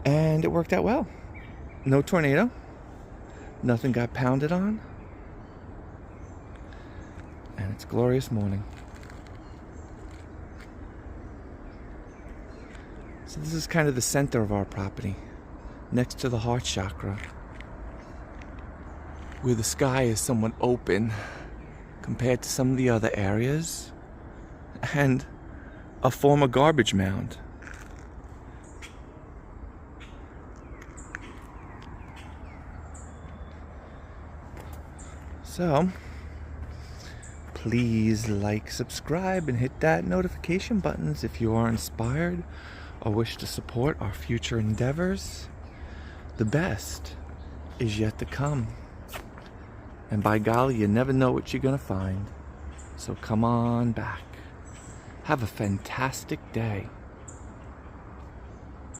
And it worked out well. No tornado. Nothing got pounded on. And it's a glorious morning. So this is kind of the center of our property, next to the heart chakra, where the sky is somewhat open compared to some of the other areas, and a former garbage mound. So, please like, subscribe, and hit that notification buttons if you are inspired or wish to support our future endeavors. The best is yet to come. And by golly, you never know what you're gonna find. So come on back. Have a fantastic day.